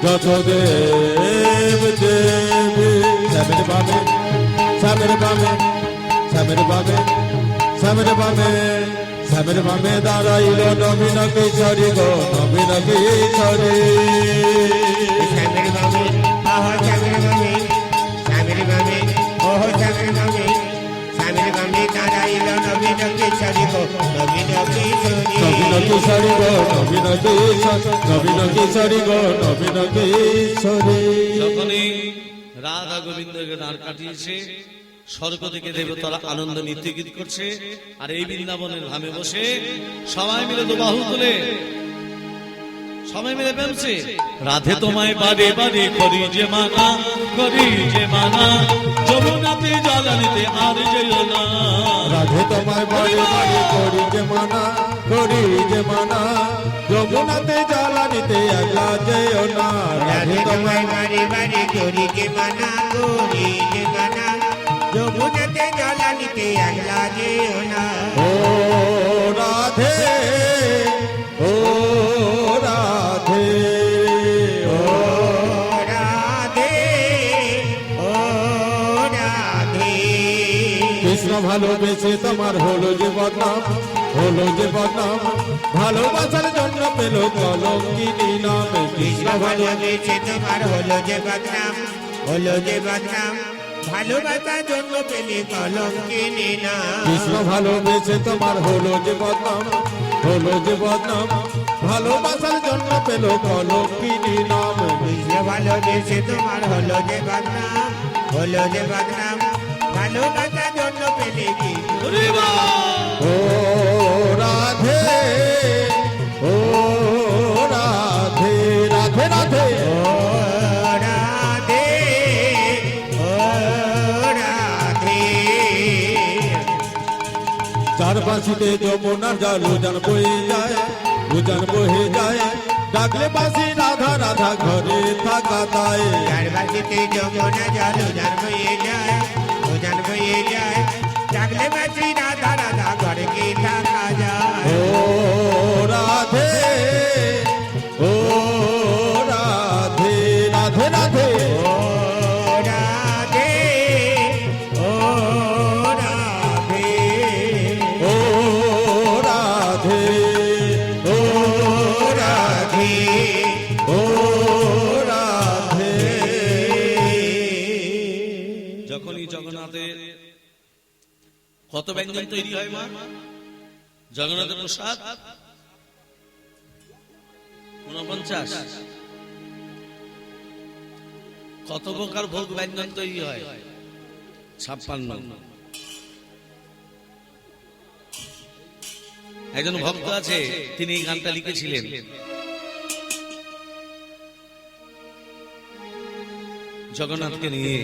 যত দেব দেবী সামের বামে সামের বামে সামের বামে সামের বামে সামের বামে দাঁড়াইল নবীন কিশোরী গো নবীন কিশোরী সামের বামে আহা সামের বামে সামের বামে ওহ সামের বামে সামের বামে দাঁড়াইল নবীন কিশোরী গো নবীন কিশোরী নবীন কিশোরী গো নবীন কিশোরী নবীন কিশোরী গো নবীন কিশোরী যখনই রাধা গোবিন্দকে দাঁড় কাটিয়েছে স্বর্গ থেকে দেবতারা আনন্দ নৃত্য গীত করছে আর এই বৃন্দাবনের ধামে বসে সবাই মিলে তো বাহু তুলে সবাই মিলে বেমছে রাধে তোমায় বারে বারে করি যে মানা যমুনাতে জ্বালানিতে আর যেও না রাধে তোমায় বারে বারে করি যে মানা যমুনাতে জ্বালানিতে একলা যেও না রাধে তোমায় বারে বারে করি যে মানা যমুনাতে জ্বালানিতে একলা যেও না ও রাধে ও রাধে ও রাধে ও রাধে কৃষ্ণ ভালোবেসে তোমার হলো যে বদনাম ভালোবাসার জন্য পেল কলঙ্কিনী নাম কৃষ্ণ ভালোবেসে তোমার হলো যে বদনাম ভালোবাসার জন্য পেলে কলঙ্কিনী নাম কৃষ্ণ ভালোবেসে তোমার হলো যে বদনাম ভালোবাসার জন্য পেল কলঙ্কিনী নাম কৃষ্ণ ভালোবেসে তোমার হলো যে বদনাম ভালোবাসার জন্য পেলে কি ও রাধে ও রাধে রাধে রাধে ও রাধে ও রাধে চারপাশিতে যমুনার জল উজান বয়ে যায় ডাকলে বাসি রাধা রাধা ঘরে থাকা দায় চারপাশিতে যমুনা জল উজান বয়ে যায় ডাকলে বাসি রাধা রাধা ঘরে কি থাকা যায় ও রাধে ও রাধে রাধে রাধে ও রাধে ও রাধে ও রাধে ও রাধে ও রাধে যখনই জগন্নাথের কত ব্যঞ্জন তৈরি হয় মা জগন্নাথের প্রসাদ 49 কত প্রকার ভোগ ব্যঞ্জন তৈরি হয় 56 একজন ভক্ত আছে তিনি এই গানটা লিখেছিলেন জগন্নাথকে নিয়ে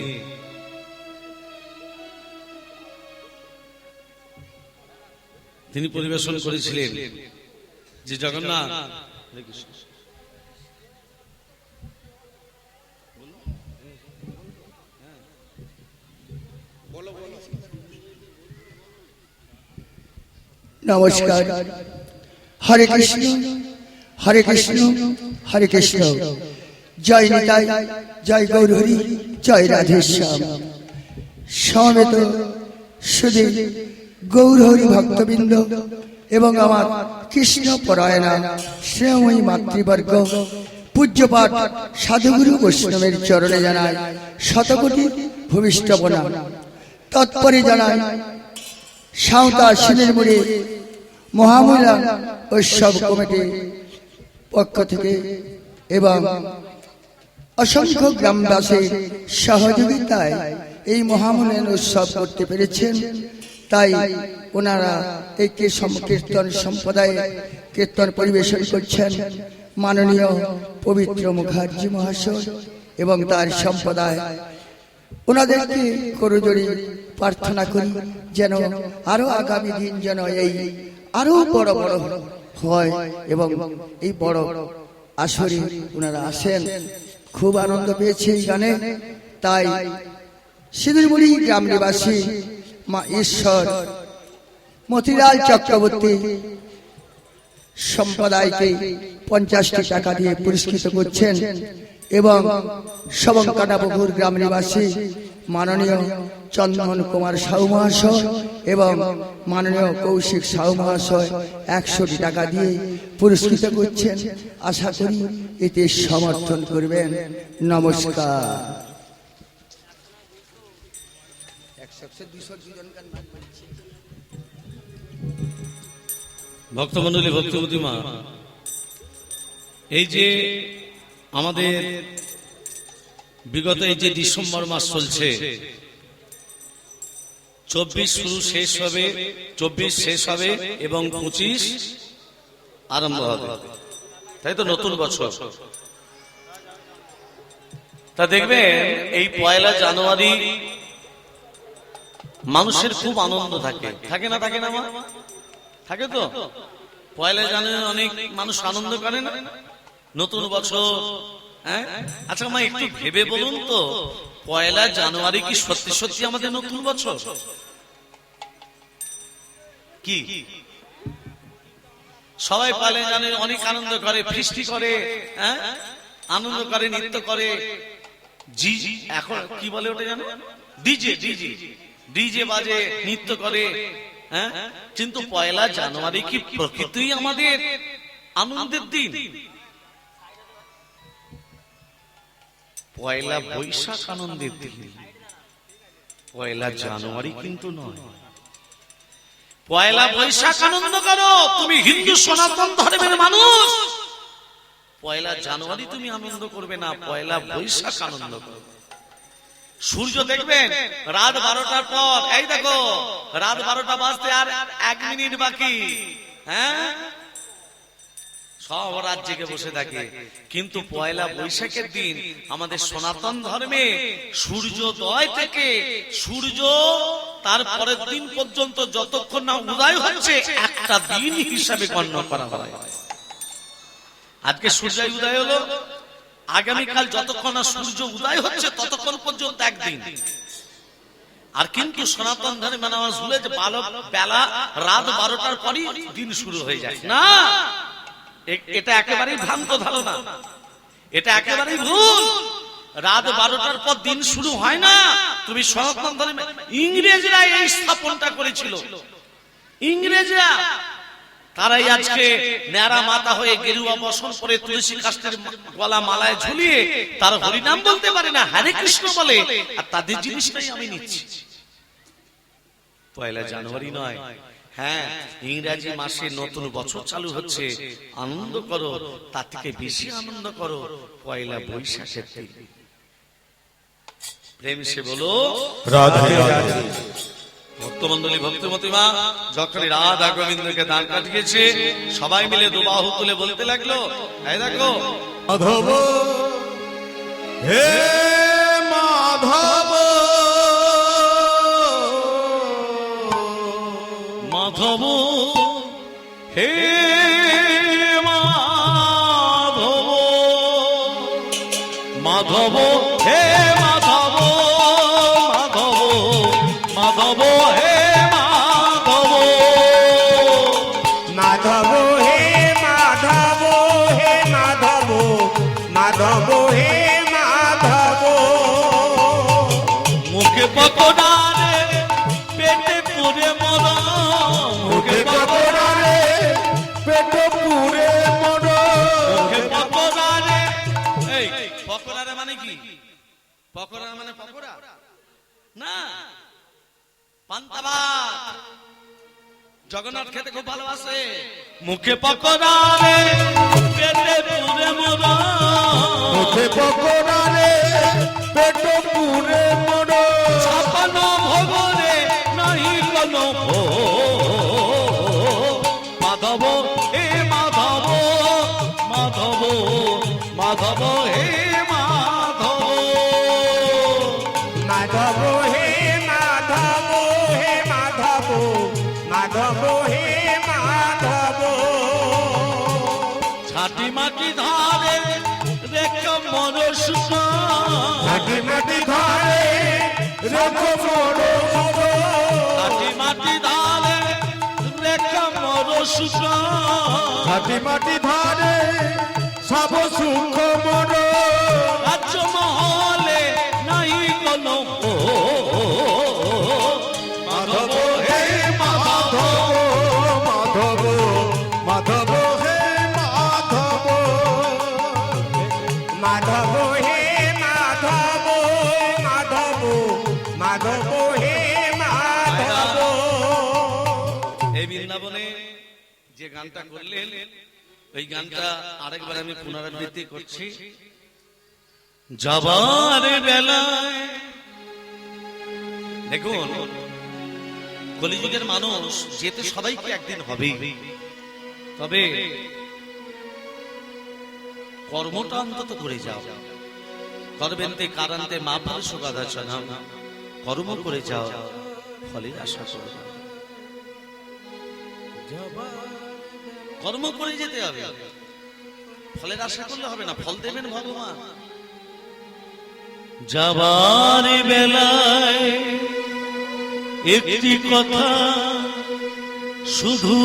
তিনি পরিবেশন করেছিলেন যে জগন্নাথ নমস্কার। হরে কৃষ্ণ হরে কৃষ্ণ হরে কৃষ্ণ। জয় নিতাই, জয় গৌরহরি, জয় রাধেশ্যাম। সমবেত সুধী গৌরহরি ভক্তবৃন্দ এবং আমার কৃষ্ণ পরায়ণা শ্রেয়ময়ী মাতৃবর্গ, পূজ্যপাঠ সাধুগুরু বৈষ্ণবের চরণে জানায় শতকোটি ভূমিষ্ঠ প্রণাম। তৎপরে জানায় সাঁওতা শিলের মুড়ে মহামূলা উৎসব কমিটির পক্ষ থেকে এবং অসংখ্য গ্রামবাসীর সহযোগিতায় এই মহামূল্যায়ন উৎসব করতে পেরেছেন। তাই ওনারা এই কীর্তন সম্প্রদায়ে কীর্তন পরিবেশন করছেন। মাননীয় পবিত্র মুখার্জি মহাশয় এবং তার সম্প্রদায়, ওনাদেরকে করজোড়ে প্রার্থনা করি যেন আরো আগামী দিন যেন এই আরো বড় বড় হয় এবং এই বড় আসরে ওনারা আসেন। খুব আনন্দ পেয়েছে এই গানে। তাই সিঁদুরমুড়ি গ্রাম নিবাসী মা ঈশ্বর মতিলাল চক্রবর্তী সম্প্রদায়কে 50টি টাকা দিয়ে পুরস্কৃত করছেন এবং সবংকাটাপুকুর গ্রাম নিবাসী মাননীয় চন্দন কুমার সাউ মহাশয় এবং মাননীয় কৌশিক সাউ মহাশয় 100টি টাকা দিয়ে পুরস্কৃত করছেন। আশা করি এতে সমর্থন করবেন। নমস্কার। ভক্তমণ্ডলী, ভক্তবতী মা, এই যে আমাদের বিগত এই যে ডিসেম্বর মাস চলছে, 24 শুরু শেষ হবে, 24 শেষ হবে এবং 25 আরম্ভ হবে, তাই তো নতুন বছর। তা দেখবেন এই 1 জানুয়ারি মানুষের খুব আনন্দ থাকে, থাকে না? থাকে না মা? থাকে তো। 1 জানুয়ারি অনেক মানুষ আনন্দ করে না? নতুন বছর। হ্যাঁ, আচ্ছা মা একটু ভেবে বলুন তো, 1 জানুয়ারি কি সত্যি সত্যি আমাদের নতুন বছর? কি সবাই 1 জানুয়ারি অনেক আনন্দ করে, ফিস্টি করে, হ্যাঁ, আনন্দ করে, নৃত্য করে, জি এখন কি বলে ওটা জানো? ডিজে ডিজে ডিজে বাজে, নৃত্য করে, হ্যাঁ। কিন্তু 1 জানুয়ারি কি প্রকৃতই আমাদের আনন্দের দিন? 1 বৈশাখ আনন্দের দিন, 1 জানুয়ারি কিন্তু নয়। 1 বৈশাখ আনন্দ করো, তুমি হিন্দু সনাতন ধর্মের মানুষ। 1 জানুয়ারি তুমি আনন্দ করবে না, 1 বৈশাখ আনন্দ করো। সূর্য দেখবেন রাত 12টার পর, এই দেখো রাত 12টা বাজতে আর 1 মিনিট বাকি, হ্যাঁ, সব রাত জেগে বসে থাকে। কিন্তু 1 বৈশাখের দিন আমাদের সনাতন ধর্মে সূর্যোদয় থেকে সূর্য তার পরের দিন পর্যন্ত যতক্ষণ না উদয় হচ্ছে একটা দিন হিসাবে গণ্য করা হয়। আজকে সূর্য উদয় হলো, আগামীকাল যতক্ষণ না সূর্য উদয় হচ্ছে ততক্ষণ পর্যন্ত একদিন। আর কিন্তু সনাতন ধর্মে মানে আমার ভুলে যে বেলা রাত 12টার পরই দিন শুরু হয়ে যায় না, এটা একেবারেই ভ্রান্ত ধারণা, এটা একেবারেই ভুল। রাত 12টার পর দিন শুরু হয় না। তুমি সনাতন ধর্মে ইংরেজরা এই স্থাপনটা করেছিল, ইংরেজরা, তারাই আজকে ন্যাড়া মাথা হয়ে গেরুয়া বসন পরে তুলসী কাষ্ঠের গলা মালায় ঝুলিয়ে তার হরিনাম বলতে পারে না, হরে কৃষ্ণ বলে, আর তাদের জিনিসটাই আমি নিচ্ছি। 1 জানুয়ারি নয়, হ্যাঁ, ইংরেজি মাসে নতুন বছর চালু হচ্ছে, আনন্দ করো, তার থেকে বেশি আনন্দ করো 1 বৈশাখের দিন। প্রেম সে বলো রাধে রাধে। ভক্তমন্ডলী, ভক্তমতী মা যখনই রাধা গোবিন্দকে দান কাটিয়েছে, সবাই মিলে দুবাহু তুলে বলতে লাগলো, এই দেখো মাধব হে মাধব, মাধব হে মাধব, মাধব হে মাধব, মাধব মাধব হে মাধব, মাধব হে মাধব, হে মাধব, মাধব হে মাধব। মুখে পকোড়া রে পেটে পুরে মরা, মুখে পকোড়া রে পেট পুরে মর, মুখে পকোড়া রে। এই পকোড়া রে মানে কি? পকোড়া মানে পকোড়া না, পান্তা ভাত। জগন্নাথ খেতে খুব ভালোবাসে। মুখে পকোড়া রে পেটে পুরে মরা, মুখে পকোড়া রে পেট পুরে মর, ছাপানো ভোগরে নাহি কোনো ভোগ। মাধব হে মাধব, মাধব মাধব হে মাধব হে মাধব মাধব হে মাধব ছাটি মাটি ধারে রেখে মর সুখ মাটি মাটি ধারে রেখো মোর সুখ ছাটি মাটি ধারে রেখে মর সুখ ছাতি মাটি ধারে সব সুখ মন রাজ্য মহলে নাই কোনো মাধব হে মাধব মাধব মাধব হে মাধব মাধব হে মাধব মাধব মাধব হে মাধব এই বৃন্দাবনে যে গানটা করলেন ওই গানটা আরেকবার আমি পুনরাবৃত্তি করছি। যাবার বেলায় দেখুন কলিযুগের মানুষ যেতে সবাইকে একদিন হবে, তবে কর্মটা অন্তত করে যাও। করবেনতে কারান্তে মা পুরুষ গাদাচনাম, কর্ম করে যাও, ফলের আশা করো। কর্ম করে যেতে হবে, ফলের আশা করলে হবে না, ফল দেবেন ভগবান। যাবার বেলায় একটি কথা শুধু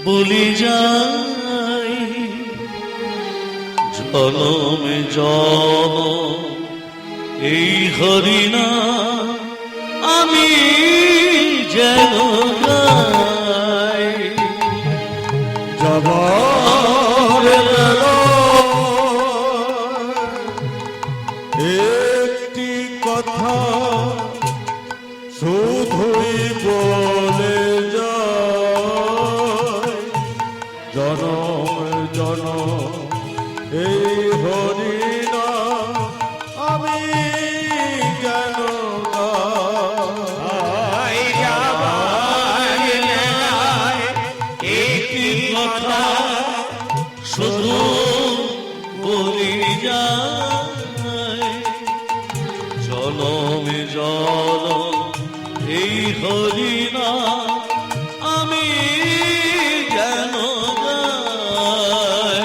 বলি যাই, জনমে জনম এই হরিনা আমি যেন গাই। যাবার একটি কথা শুধুই বলে যায়, জনম জনম এই হরিনা আমি যেন গাই। যাবার বেলায় একটি কথা শুধু বলি যায়, জনমে জনম এই হরিনা আমি যেন গাই।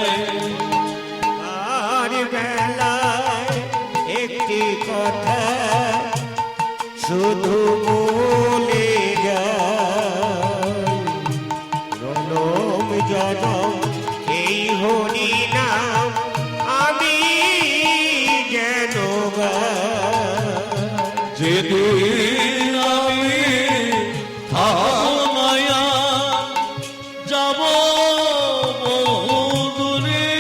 আর বেলায় একটি কথা শুধু বলে যায়, জনম জনম এই হরি নাম আমি যেন গাই। যেদিন আমি থামায়া যাব বহুদূরে,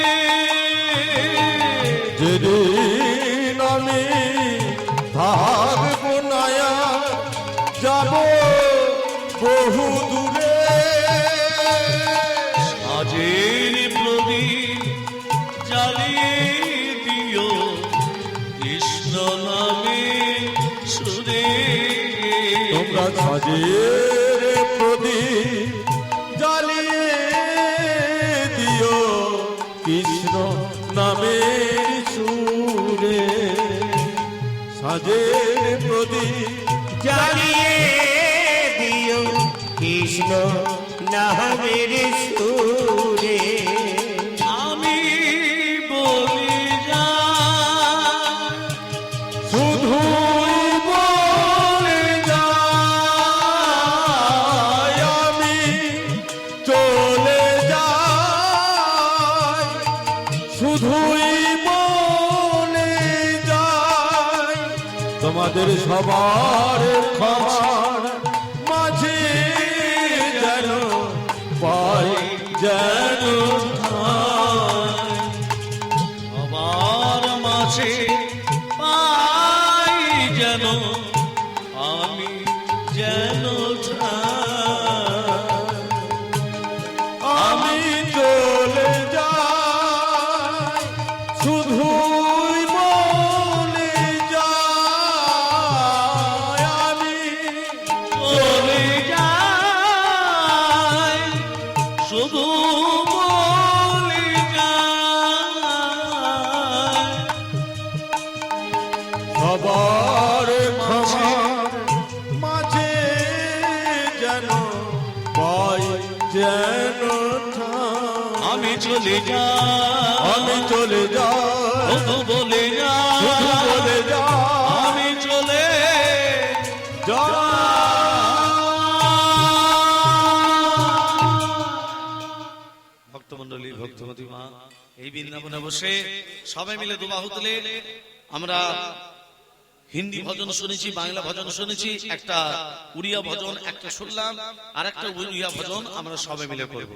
যেদিন আমি ভাব নায়া যাব বহু দূরে, সাজের প্রদীপ জ্বালিয়ে দিও কৃষ্ণ নামে সুরে। তোমরা সাজের প্রদীপ জ্বালিয়ে দিও কৃষ্ণ নামে সুরে, সাজের প্রদীপ জ্বালিয়ে দিও কৃষ্ণ নামের সুরে। আমি বলি যা শুধু বলে যাই, আমি চলে যাই, শুধুই বলে যাই, তোমাদের সবার ক্ষমার মাঝে যেন পাই যেন ঠাঁই। আমার মাঝে পাই যেন আমি যেন ঠাই। আমি চলে যাই, শুধুই বলে যাই, আমি চলে যাই, শুধু বলে যাই। সবার যেন ঠাঁই। আমি চলে যা, আমি চলে যাই, শুধু বলে যা, শুধু বলে যাই, আমি চলে ভক্তমন্ডলী, ভক্তমতী মা এই বৃন্দাবনে বসে সবাই মিলে দুবাহু তুলে আমরা হিন্দি ভজন শুনেছি, বাংলা ভজন শুনেছি, একটা উড়িয়া ভজন একটা শুনলাম, আর একটা উড়িয়া ভজন আমরা সবাই মিলে করব।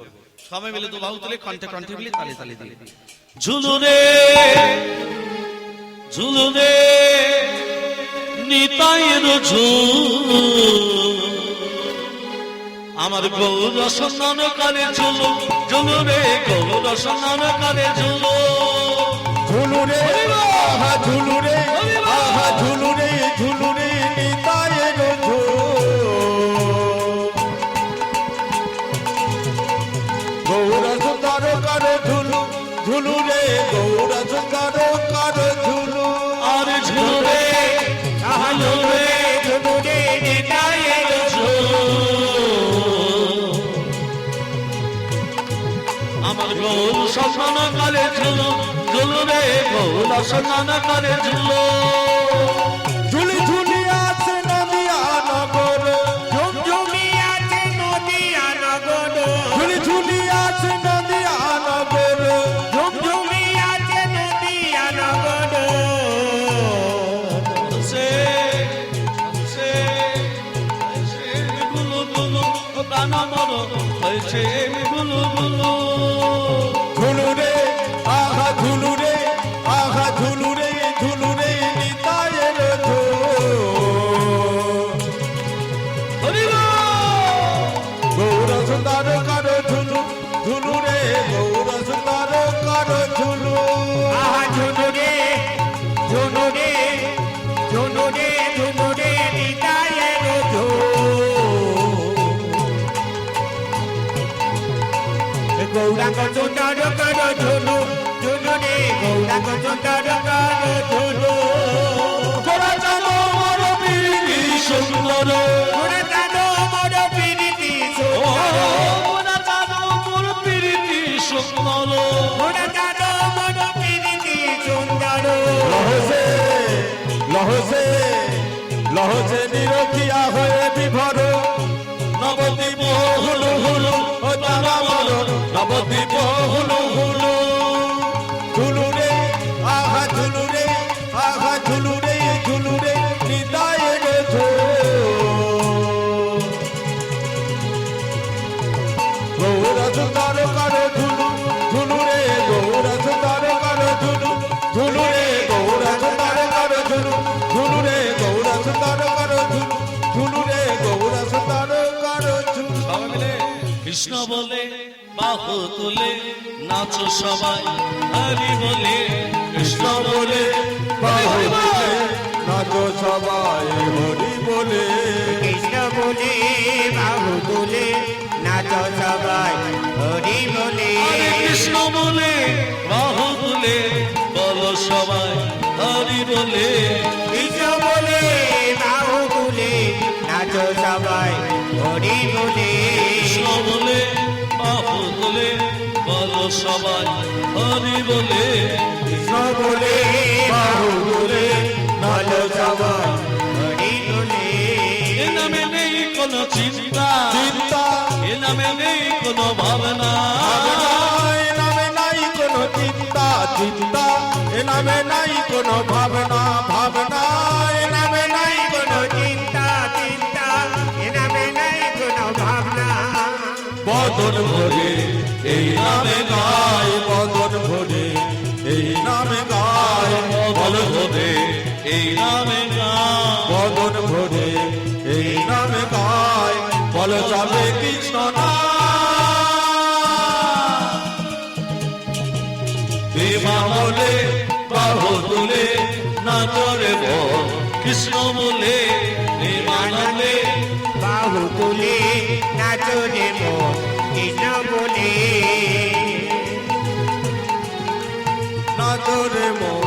সবাই মিলে দুবাহু তুলে কণ্ঠে কণ্ঠে মিলে তালে তালে দিয়ে ঝুলু রে ঝুলু রে নিতাইয়ের ঝুল, আমার গৌর সন্ধান কালে ঝুলু, ঝুলু রে গৌর সন্ধান কালে ঝুলু, ঝুলু রে আহা ঝুলু রে, আহা ঝুলু রে, ঝুলু রে নিতাইয়ের ঝুল। গৌর সুন্দর কারো ঝুলু, ঝুলু রে গৌর সুন্দর কারো ঝুলু। আর ঝুলু রে ঝুলু রে ঝুলু রে নিতাইয়ের আমার গৌর সন্ধান কালে ঝুলু, ঝুলু রে গৌর সন্ধান কালে ঝুলু, ঝুলি ঝুলি আছে নদিয়া নগর, ঝুমঝুমি আছে নদিয়া নগর, ঝুলি ঝুলি আছে নদিয়া নগর। ঝুমঝুমি আছে নদিয়া নগর। সে সে সে গুলু গুলু প্রাণ মর হয়েছে গুলু গুলু, ঝুলু রে আহা ঝুলু রে, আহা ঝুলু রে, ঝুলু রে নিতাইয়ের ঝুল। হরি বল। গৌর সুন্দর কারো ঝুলু, ঝুলু রে গৌর সুন্দর কারো ঝুলু। আহা ঝুনু রে ঝুনু রে ঝুনু রে ঝুনু রে নিতাইয়ের গৌরাঙ্গ সুন্দর কর ঝুনু, ঝুনু রে গৌরাঙ্গ সুন্দর কর ঝুনু। গোরা জানো মর পিরিতি সুন্দর, গোরা জানো মোর পিরিতি ও সুন্দর, গোরা জানো মর পিরিতি সুন্দর, গোরা জানো মোর পিরিতি সুন্দর। লহসে লহসে লহসে নিরখিয়া হয়ে বিভর, নবদ্বীপ হুলু হুলু ও তারা বল নবদ্বীপ হুলু হুলু। ঝুলু রে আহা ঝুলু রে, আহা ঝুলু রে, ঝুলু রে নিতাইয়ের ঝুল। গৌর সুন্দর কারো ঝুলু, ঝুলু রে গৌর সুন্দর কারো ঝুলু, ঝুলু রে গৌর সুন্দর কারো ঝুলু, ঝুলু রে গৌর সুন্দর কারো ঝুলু, ঝুলু রে গৌর সুন্দর কারো ঝুলু। সবাই মিলে কৃষ্ণ বলে বাহু তুলে নাচো সবাই হরি বলে, কৃষ্ণ বলে বাহু তুলে নাচো সবাই হরি বলে। কৃষ্ণ বলে বাহু তুলে নাচ সবাই হরি বলে। হরে কৃষ্ণ বলে বাহু তুলে বলো সবাই হরি বলে, কৃষ্ণ বলে বাহু তুলে নাচ সবাই হরি বলে। কৃষ্ণ বলে বাহু তুলে বলো সবাই হরি বলে, কৃষ্ণ বলে বাহু তুলে নাচ সবাই হরি বলে। এ নামে নেই কোনো চিন্তা, চিন্তা এ নামে নেই কোনো ভাবনা, এ নামে নাই কোনো চিন্তা, চিন্তা এ নামে নাই কোনো ভাবনা, ভাবনা এ নামে নাই কোনো চিন্তা চিন্তা এ নামে নাই কোনো ভাবনা। বদন ভরে এই নামে গায়, বদন ভরে এই নামে গায়, বল ভরে এই নামে গান, বদন ভরে এই নামে গায়, বল যাবে কৃষ্ণ নাম। দেবা বলে বাহু তুলে নাচরে বল কৃষ্ণ বলে, দেবা বলে বাহু তুলে নাচো রে মন কৃষ্ণ বলে। নাচরে মন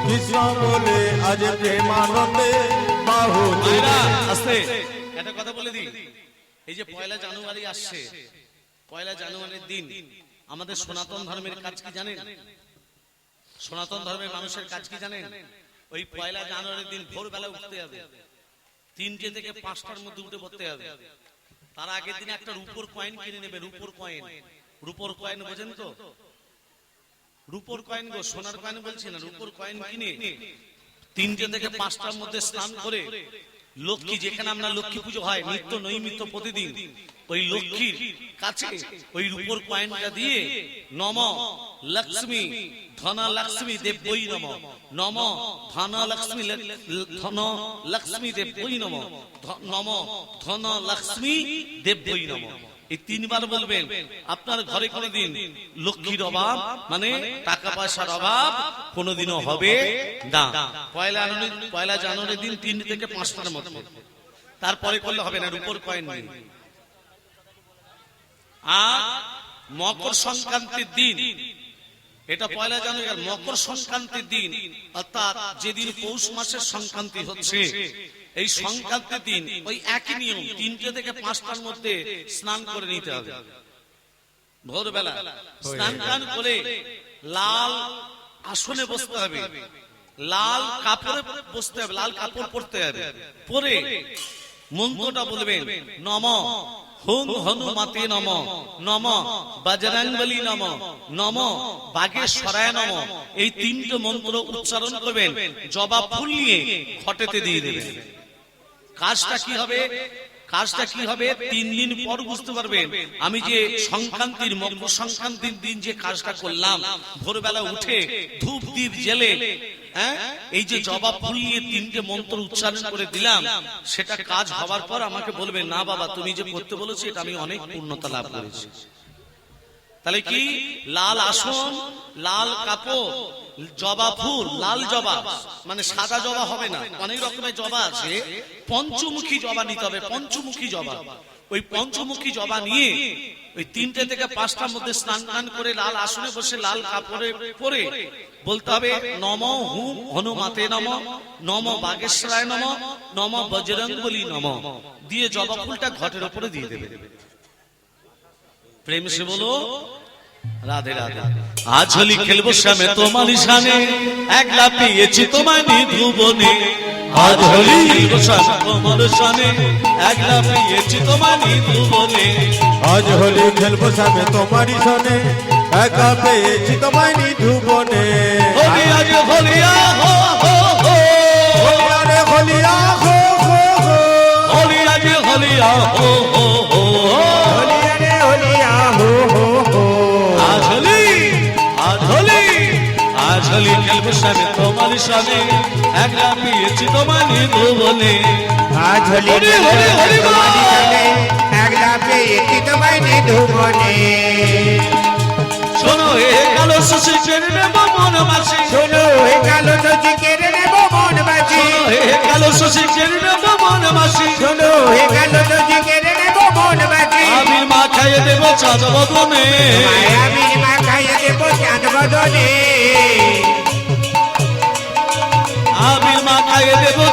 কৃষ্ণ বলে, আজ প্রেমানন্দে বাহু তুলে। আস্তে একটা কথা বলে দিই, এই যে 1 জানুয়ারি আসছে, পয়লা জানুয়ারির দিন আমাদের সনাতন ধর্মের কাজ কি জানেন? সনাতন ধর্মের মানুষের কাজ কি জানেন? ওই পয়লা জানুয়ারির দিন ভোরবেলা উঠতে হবে, 3টে থেকে 5টার মধ্যে উঠে পড়তে হবে। তার আগের দিন একটা রূপোর কয়েন কিনে নেবে। রূপোর কয়েন, রূপোর কয়েন বোঝেন তো? রূপোর কয়েন গো, সোনার কয়েন বলছি না। রূপোর কয়েন কিনে 3টে থেকে 5টার মধ্যে স্নান করে লক্ষ্মী, যেখানে আমরা লক্ষ্মী পুজো হয় নিত্য নৈমিত্য প্রতিদিন, ওই লক্ষ্মীর কাছে ওই রূপোর কয়েনটা দিয়ে নম লক্ষ্মী ধন লক্ষ্মী দেবৈ নম, নম ধন লক্ষ্মী ধন লক্ষ্মী দেবৈ নম, নম ধন লক্ষ্মী দেবৈ নম। এই 3বার বলবেন। আপনার ঘরে কোনোদিন লক্ষ্মীর অভাব মানে টাকা পয়সার অভাব কোনোদিনও হবে না। পয়লা জানুয়ারির দিন 3 থেকে 5টার মধ্যে, তারপরে করলে হবে না। রূপোর কয়েন নেই। আর মকর সংক্রান্তির দিন, এটা পয়লা জানুয়ারি, মকর সংক্রান্তির দিন অর্থাৎ যেদিন পৌষ মাসের সংক্রান্তি হচ্ছে, এই সংক্রান্তির দিন ওই একই নিয়ম, 3টে থেকে 5টার মধ্যে স্নান করে নিতে হবে। ভোরবেলা স্নান টান করে লাল আসনে বসতে হবে, লাল কাপড়ে বসতে হবে, লাল কাপড় পরতে হবে। পরে মন্ত্রটা বলবেন, নম হুং হনুমতে নম, নম বজরংবলী নম, নম বাগেশ্বরায় নম। এই 3টে মন্ত্র উচ্চারণ করবেন, জবা ফুল নিয়ে ঘটেতে দিয়ে দেবেন। কাজটা কি হবে? কাজটা কি হবে 3 দিন পর বুঝতে পারবেন। আমি যে সংক্রান্তির, মকর সংক্রান্তির দিন যে কাজটা করলাম, ভোরবেলা উঠে ধূপ দ্বীপ জ্বেলে এই যে জবা ফুল নিয়ে 3টে মন্ত্র উচ্চারণ করে দিলাম, সেটা কাজ হওয়ার পর আমাকে বলবে, না বাবা তুমি যে করতে বলেছো এটা আমি অনেক পূর্ণতা লাভ করেছি। তাহলে কি? লাল আসন, লাল কাপড়, জবা ফুল, লাল জবা মানে সাদা জবা হবে না, অনেক রকমের জবা আছে। পঞ্চমুখী জবা নিতে হবে, পঞ্চমুখী জবা। ওই পঞ্চমুখী জবা নিয়ে ওই 3টে থেকে 5টার মধ্যে স্নান টান করে লাল আসনে বসে লাল কাপড়ে পরে বলতে হবে, নম হুম হনুমতে নম, নম বাগেশ্বরায় নম, নম বজরংবলী নম। দিয়ে জবা ফুলটা ঘটের উপরে দিয়ে দেবে। প্রেম সে বলো রাধে রাধে। আজ হোলি খেলবো শ্যামে তোমার শানে, একলা পেয়েছি তোমায় নিধুবনে। আজ হোলি খেলবো শ্যামে তোমার শানে, একলা পেয়েছি তোমায় নিধুবনে। আজ হোলি খেলবো শ্যামে তোমারই সনে, একা পেয়েছি তোমায় নিধুবনে। হোলি আজ হোলিয়া হো হো হো, হোলিয়া রে হোলিয়া হো হো হো, হোলি আজ হোলিয়া হো হো হো, হোলিয়া রে হোলিয়া হো হো হো। আজ হোলি, আজ হোলি, আজ হোলি খেলবো শ্যামে তোমার শানে, একলা পেয়েছি তোমায় নিধুবনে। আজ হোলি হরি হরি হরি বল। তোমারই সনে, একলা পেয়েছি তোমায় নিধুবনে। শোনো হে কালো শশী কেড়ে নেব মন মাসি, শোনো হে কালো শশী কেড়ে নেব মন বাসি, শোনো হে কালো শশী কেড়ে নেব মন মাসি। শোনো হে কালো শশী কেড়ে নেব মন বাসি। আমি মা খাইয়ে দেব চাঁদ বদনে, মায়াবীর মা খাইয়ে দেব চাঁদ বদনে। আমি মা খাইয়ে দেব